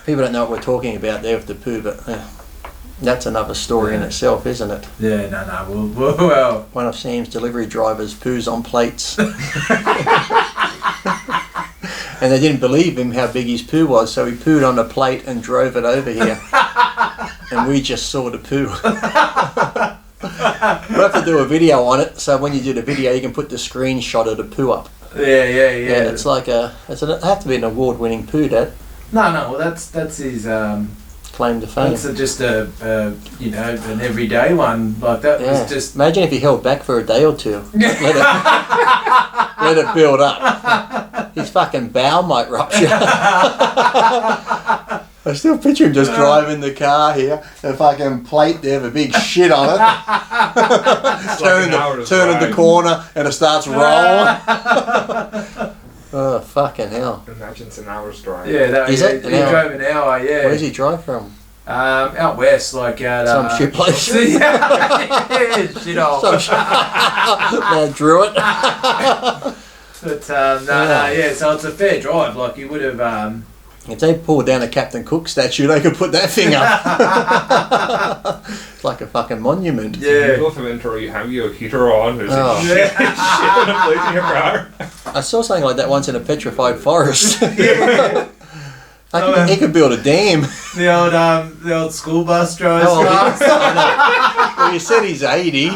People don't know what we're talking about there with the poo, but that's another story in itself, isn't it? Yeah, no. Well. One of Sam's delivery drivers poos on plates. And they didn't believe him how big his poo was, so he pooed on a plate and drove it over here. And we just saw the poo. We'll have to do a video on it, so when you do the video you can put the screenshot of the poo up. Yeah. It's like it have to be an award-winning poo, Dad. No, well that's his claim to fame. That's just an everyday one. Like that was just. Imagine if he held back for a day or two. Let it build up. His fucking bowel might rupture. I still picture him just driving the car here, a fucking plate there with a big shit on it. turning the corner and it starts rolling. Oh, fucking hell. Imagine it's an hour's drive. Yeah, he drove an hour, yeah. Where does he drive from? Out west, like out... Some shit place. Shit hole. Drew it. But, so it's a fair drive, like you would have... If they pull down a Captain Cook statue, they could put that thing up. It's like a fucking monument. Yeah. You have your heater on. There's shit in your car. I saw something like that once in a petrified forest. He could build a dam. The old school bus driver. Well, you said he's 80. You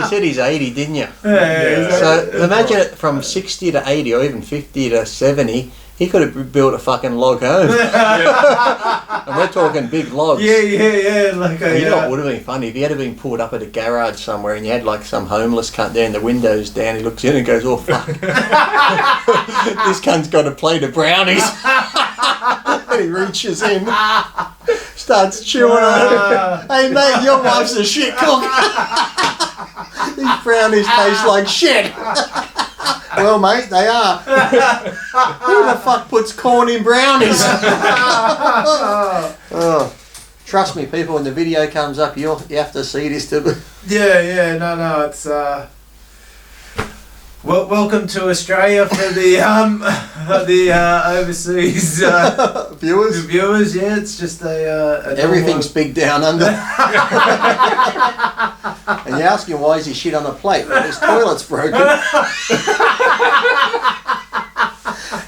said he's 80, didn't you? Yeah. So imagine it from 60 to 80 or even 50 to 70. He could have built a fucking log home. And we're talking big logs. Yeah. You know what would have been funny? If he had been pulled up at a garage somewhere and you had like some homeless cunt there and the window's down, he looks in and goes, oh fuck. This cunt's got a plate of brownies. And he reaches in, starts chewing on it. Hey mate, your wife's a shit cook. These brownies taste like shit. Well, mate, they are. Who the fuck puts corn in brownies? Oh, trust me, people, when the video comes up, you have to see this too. No, it's welcome to Australia for the overseas viewers. Yeah, it's just everything's big down under. And you're asking why is he shit on a plate? Well, his toilet's broken.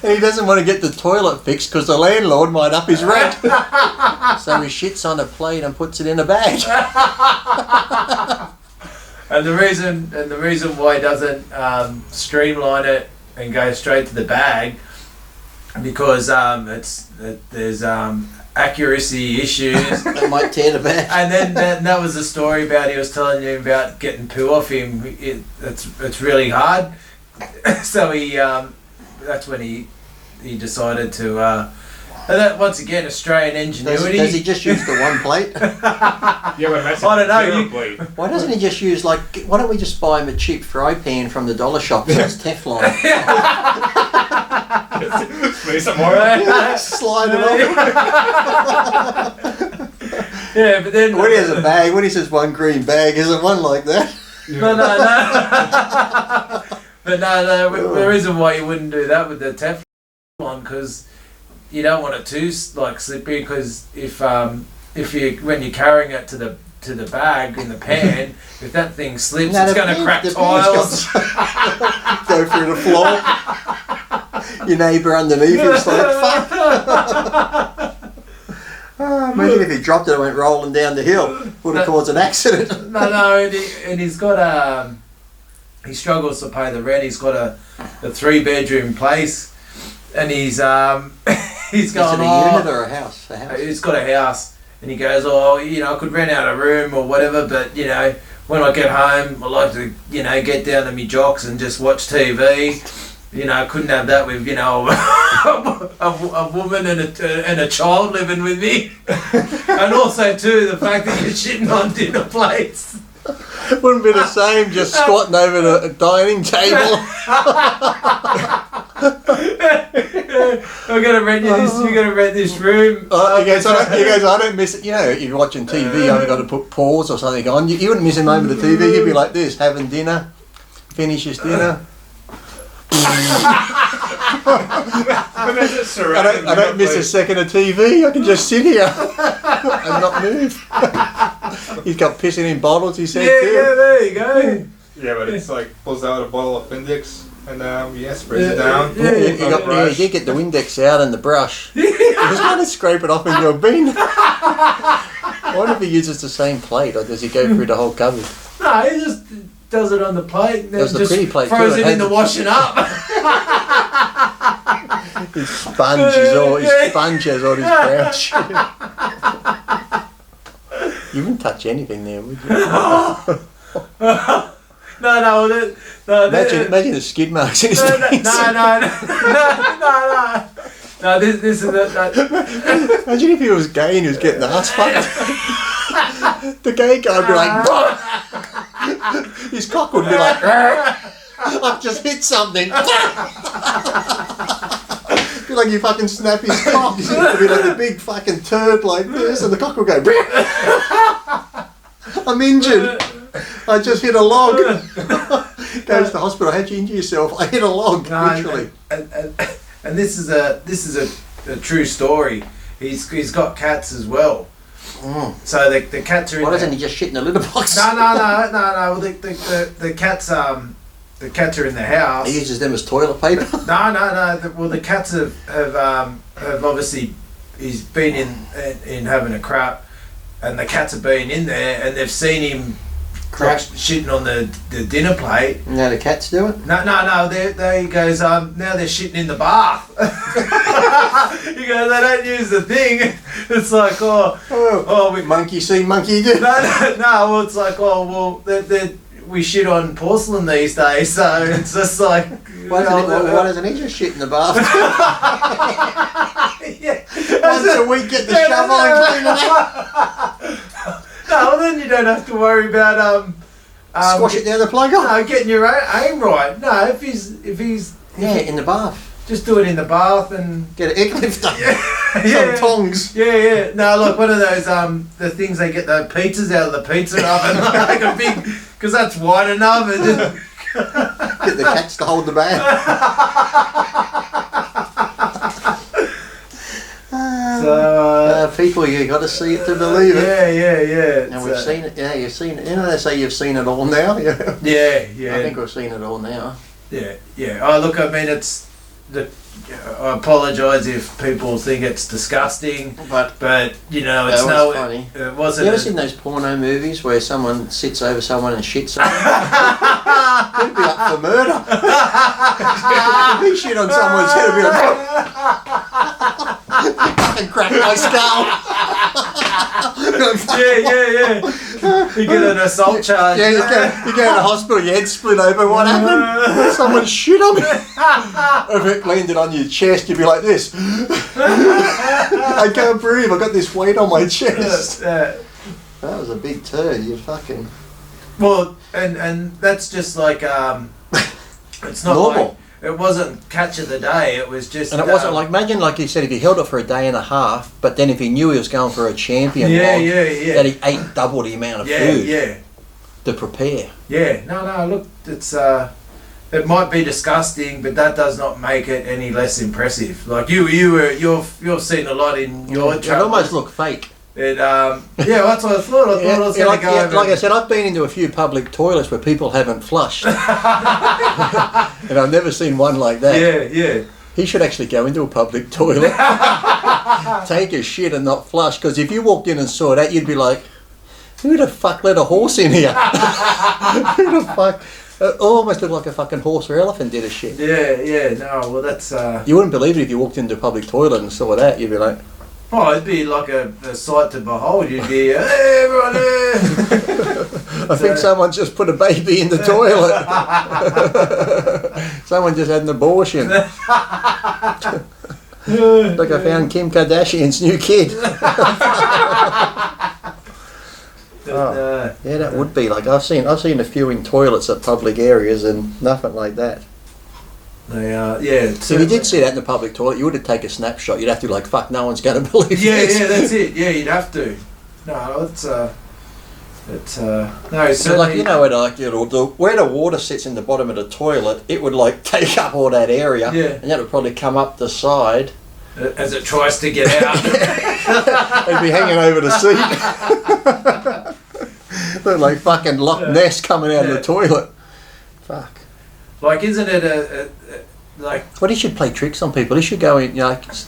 And he doesn't want to get the toilet fixed because the landlord might up his rent. So he shits on a plate and puts it in a bag. And the reason why he doesn't streamline it and go straight to the bag, because there's accuracy issues. That might tear the bag. And then that was the story about he was telling you about getting poo off him. It's really hard. So that's when he decided to. And that once again, Australian ingenuity. Does he just use the one plate? I don't know. Why doesn't he just use why don't we just buy him a cheap fry pan from the dollar shop that's Teflon? Spray some more. Slide it on. Yeah, but then when he has a bag, when he says one green bag, is it one like that? No. But no. The reason why you wouldn't do that with the Teflon, because you don't want it too slippery, because if you when you're carrying it to the bag in the pan, if that thing slips, it's going to crack tiles. Go through the floor. Your neighbour underneath is like, fuck. Imagine if he dropped it and went rolling down the hill. Would have caused an accident. No, and he's got he struggles to pay the rent. He's got a 3-bedroom place, and he's going, is it a unit or a house? He's got a house, and he goes, I could rent out a room or whatever, but when I get home, I like to get down to me jocks and just watch TV. I couldn't have that with a woman and a child living with me, and also too the fact that you're shitting on dinner plates. Wouldn't be the same just squatting over the dining table. I'm gonna rent you this. You're gonna rent this room. He goes, I don't miss it. If you're watching TV, you only got to put pause or something on. You wouldn't miss him over the TV. You'd be like this, having dinner, finish his dinner. And they're just surrounded. I don't miss a second of TV. I can just sit here and not move. He's got pissing in bottles, he said, Yeah, too. yeah, there you go. Yeah, but it's like pulls out a bottle of Index and sprays it down. Yeah, You did get the Windex out and the brush. He was going to scrape it off in your bin. I wonder if he uses the same plate, or does he go through the whole cupboard? No, he just does it on the plate and then Does the just pretty plate throws too, it it in the has- washing up. His sponge has all his brown shit. You wouldn't touch anything there, would you? No, Imagine the skid marks in his no, face. No, this is the Imagine if he was gay and he was getting ass fucked. The gay guy would be like, "Bah!" His cock would be like, I've just hit something. Be like you fucking snap his cock. It would be like a big fucking turd like this, and the cock would go, I'm injured. I just hit a log. Goes to the hospital. How'd you injure yourself? I hit a log, literally. And this is a true story. He's got cats as well. So the cats are. Why doesn't he just shit in a litter box? No. Well, the cats the cats are in the house. He uses them as toilet paper. No. The cats have obviously. He's been in having a crap, and the cats have been in there, and they've seen him shitting on the dinner plate. Now the cats do it? No. He goes, now they're shitting in the bath. He goes, they don't use the thing. It's like, Monkey see, monkey do. No, well, it's like, we shit on porcelain these days, so it's just like... Why doesn't he just shit in the bath? Yeah. Once a week, get the shovel and clean it up. No, well, then you don't have to worry about Squash it down the plug hole. no, getting your aim right. No, if he's In the bath. just do it in the bath and Get an egg lifter. yeah. Some tongs. Yeah. No, look, one of those the things they get the pizzas out of the pizza oven, like a big, because that's wide enough. And just, Get the cats to hold the bag. so People, you got to see it to believe it. yeah. And we've seen it. Yeah, you've seen it. You know, they say you've seen it all now. Yeah. Yeah. I think we've seen it all now. Yeah. Oh, look, I mean, it's the. I apologise if people think it's disgusting, But you know, it's that was funny. It wasn't. You ever seen those porno movies where someone sits over someone and shits on them? It'd be up for murder. If he shit on someone's head, it'd be like, fucking crack my skull. Yeah. You get an assault charge. Yeah, you go to the hospital, your head split open. What happened? Someone shit on me. If it landed on your chest, you'd be like this. I can't breathe. I've got this weight on my chest. That was a big turd. You fucking. Well, and that's just like it's not normal. like it wasn't catch of the day. It was just And it wasn't like, imagine like you said, if he held it for a day and a half, but then if he knew he was going for a champion log, that he ate double the amount of food to prepare. Yeah. No. Look, it's it might be disgusting, but that does not make it any less impressive. Like you've seen a lot in your It travels. almost looked fake. It that's what I thought. I thought I was going to go over. Like I said, I've been into a few public toilets where people haven't flushed. And I've never seen one like that. Yeah. He should actually go into a public toilet, take a shit and not flush, because if you walked in and saw that, you'd be like, who the fuck let a horse in here? Who the fuck? It almost looked like a fucking horse or elephant did a shit. Yeah. No, well that's... You wouldn't believe it if you walked into a public toilet and saw that. You'd be like... Oh, it'd be like a sight to behold. You'd be, hey, everyone there! I think someone just put a baby in the toilet. Someone just had an abortion. Like I found Kim Kardashian's new kid. Yeah, that would be like I've seen a few in toilets at public areas and nothing like that. They So if you did see that in the public toilet, you would have taken a snapshot. You'd have to be like, fuck, no one's going to believe this. Yeah, that's it. Yeah, you'd have to. No, it's But no, So like certainly. you know where the water sits in the bottom of the toilet, it would like take up all that area, Yeah. and that would probably come up the side. As it tries to get out. It'd be hanging over the seat. Look like fucking Loch Ness coming out of the toilet. Fuck. Like, isn't it like? Well, he should play tricks on people. He should go in,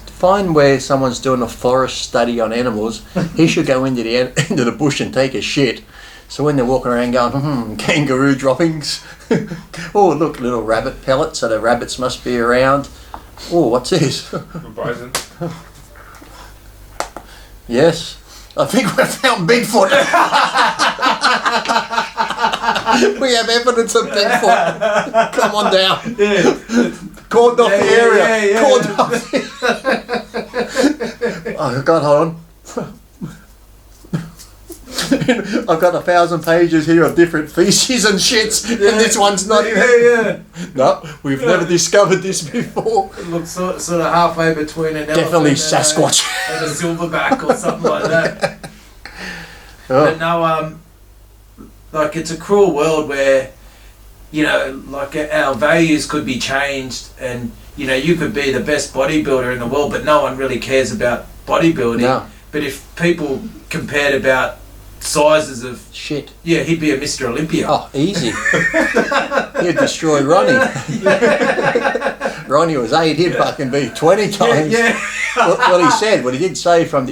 find where someone's doing a forest study on animals. He should go into the bush and take a shit. So when they're walking around going, kangaroo droppings. Oh, look, little rabbit pellets. So the rabbits must be around. Oh, what's this? Bison. Yes, I think we've found Bigfoot. We have evidence of Bigfoot. Come on down. Yeah. Cordoned off the area. Yeah. Cordoned off. Oh God, hold on. I've got 1,000 pages here of different feces and shits, and this one's not in it. Yeah. No, we've never discovered this before. It looks sort of halfway between an Definitely elephant Sasquatch. and a silverback or something like that. Oh. But no, like it's a cruel world where, like our values could be changed, and you could be the best bodybuilder in the world, but no one really cares about bodybuilding. No. But if people compared about sizes of Shit. yeah, he'd be a Mr. Olympia. Oh, easy. He'd destroy Ronnie. Ronnie was 8, he'd fucking be 20 times. Yeah. Well, he said, what he did say from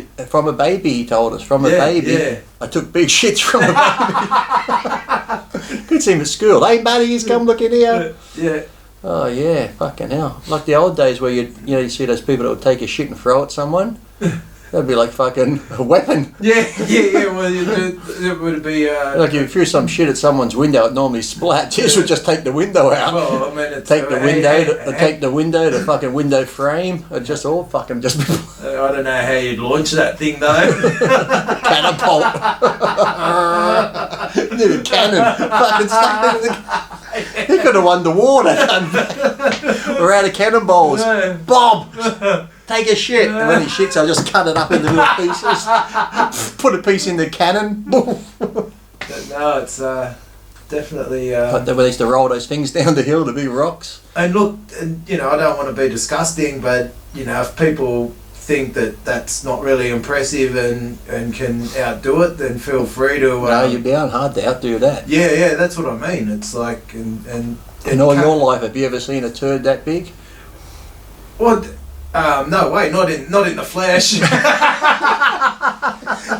a baby, he told us, from a baby, Yeah. I took big shits from a baby. Could see him at school. Hey, buddies, come look in here. Yeah. Oh, yeah, fucking hell. Like the old days where you see those people that would take a shit and throw at someone. That'd be like fucking a weapon. Yeah. Well, it would be. Like if you threw some shit at someone's window, it normally splat. This would just take the window out. Well, I mean, it's, Take the window, the fucking window frame. It just all fucking just I don't know how you'd launch that thing though. catapult. Need a cannon. Fucking stuck in the. He could have won the war. We're out of cannonballs. Yeah. Bob, take a shit. And when he shits, I'll just cut it up into little pieces. Put a piece in the cannon. But no, it's definitely. But they used to roll those things down the hill, the big rocks. And look, and, I don't want to be disgusting, but if people think that that's not really impressive and can outdo it, then feel free to. No, you'd be hard to outdo that. Yeah, that's what I mean. It's like and In all your life, have you ever seen a turd that big? Well, no way, not in the flesh.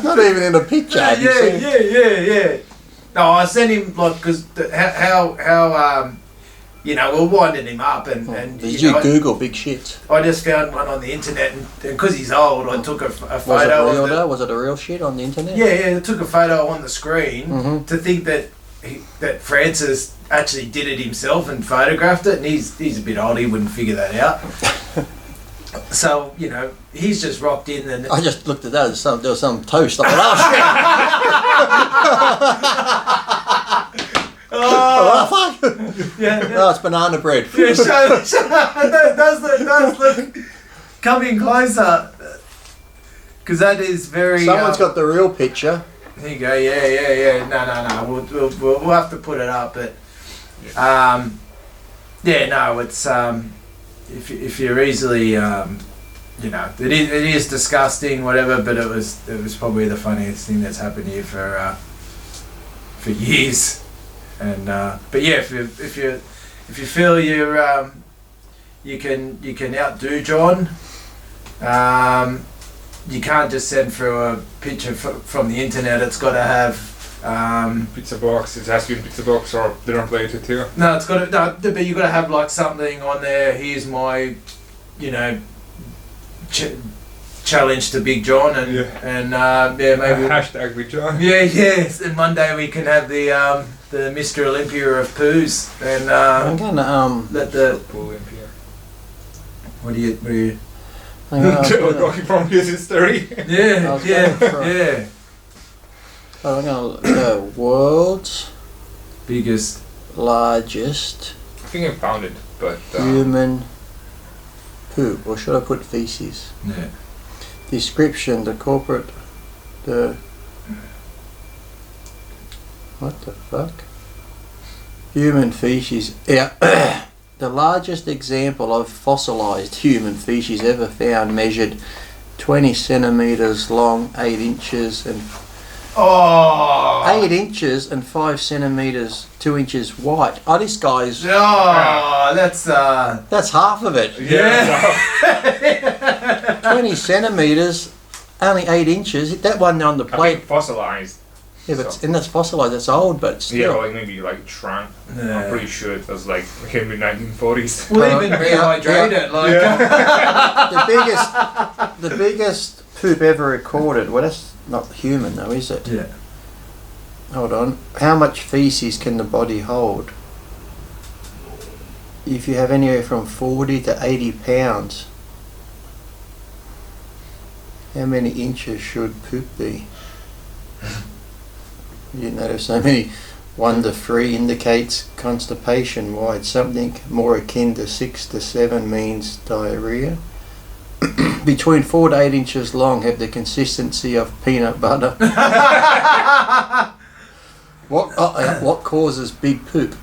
Not even in a picture. have you seen? Yeah. No, I sent him because how we're winding him up and Did you Google big shit? I just found one on the internet and because he's old, I took a Was it photo real of though? Was it a real shit on the internet? Yeah, I took a photo on the screen Mhm. to think that that Francis actually did it himself and photographed it, and he's a bit old, he wouldn't figure that out. So, he's just rocked in and I just looked at that. There was some toast. I thought, oh fuck! yeah. Oh, it's banana bread. Yeah, does look coming closer because that is very. Someone's got the real picture. There you go. Yeah. No. We'll have to put it up, but it's if you're easily it is disgusting, whatever. But it was probably the funniest thing that's happened here for years. And but yeah, if you feel you can outdo John, you can't just send through a picture from the internet. It's got to have Pizza box. It has to be pizza box or dinner plate too. no. It's got to but you got to have like something on there. Here's my challenge to Big John and maybe Hashtag Big John. yes. And Monday we can have the Mr. Olympia of poos and I'm gonna let the Olympia. what do you hang on, Going from his history. I yeah was going for- yeah I'm gonna go world's biggest largest I think I found it, but human poop, or should I put feces? yeah What the fuck? Human feces. Yeah. The largest example of fossilized human feces ever found measured 20 centimeters long, 8 inches and Oh. 8 inches and 5 centimeters, 2 inches wide. Oh, this guy's. Oh, that's That's half of it. yeah. 20 centimeters, only 8 inches. That one on the I plate. think fossilized. Yeah, but and that's fossilized. That's old, but Yeah, still. like maybe like shrunk. Yeah. I'm pretty sure it was like in the 1940s. We'll even rehydrate it. Like The biggest poop ever recorded. Well, that's not human though, is it? yeah. Hold on. How much feces can the body hold? If you have anywhere from 40 to 80 pounds, how many inches should poop be? You didn't know there's so many. 1 to 3 indicates constipation. Wide. Something more akin to 6 to 7 means diarrhea. Between 4 to 8 inches long, have the consistency of peanut butter. What causes big poop?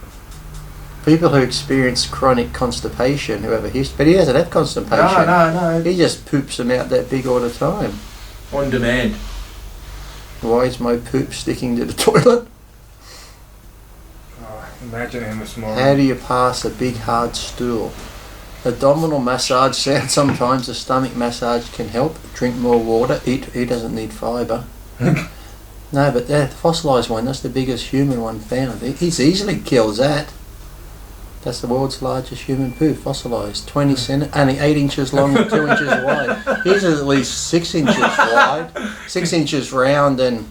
People who experience chronic constipation, who have a history, but he doesn't have constipation. No. He just poops them out that big all the time. On demand. Why is my poop sticking to the toilet? Oh, imagine him a small. How do you pass a big hard stool? Abdominal massage sounds sometimes. A stomach massage can help. Drink more water. Eat. He doesn't need fibre. No, but the fossilised one, that's the biggest human one found. He's easily kills that. That's the world's largest human poo, fossilised. 20 centimetres, only 8 inches long and 2 inches wide. His is at least 6 inches wide, 6 inches round, and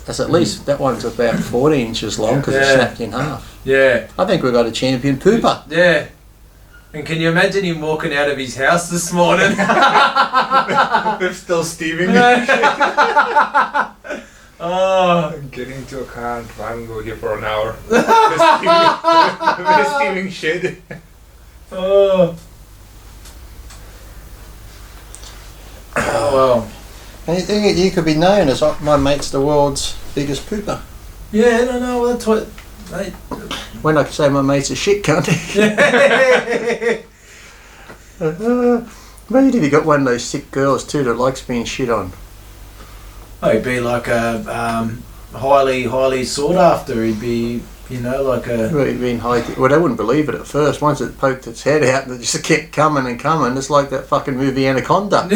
that's at least, that one's about 14 inches long because it's Yeah. snapped in half. Yeah. I think we've got a champion pooper. Yeah. And can you imagine him walking out of his house this morning? They're still steaming. Oh. Get into a car and drive and go here for an hour. With steaming shit. Oh. Oh well. And you think you could be known as, oh, my mate's the world's biggest pooper. Yeah, no, that's what. Mate. When I can say my mate's a shit cunt. Imagine if you got one of those sick girls too that likes being shit on. Oh, he'd be like a highly sought after. He'd be, like a. Well, they wouldn't believe it at first. Once it poked its head out, it just kept coming and coming. It's like that fucking movie Anaconda. And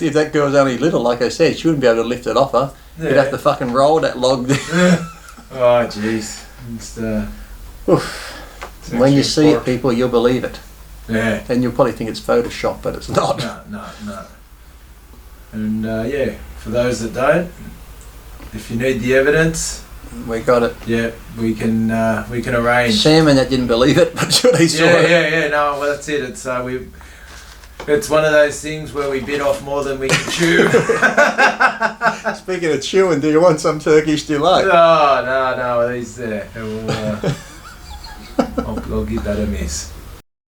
if that girl's only little, like I said, she wouldn't be able to lift it off her. You'd have to fucking roll that log. Oh, jeez. When you see it, people, you'll believe it. Yeah. And you'll probably think it's Photoshop, but it's not. No. And for those that don't, if you need the evidence, We got it. yeah, we can arrange. Salmon that didn't believe it, but sure they saw it. Yeah. No, well, that's it. It's one of those things where we bit off more than we can chew. Speaking of chewing, do you want some Turkish delight? No, he's there. I'll give that a miss.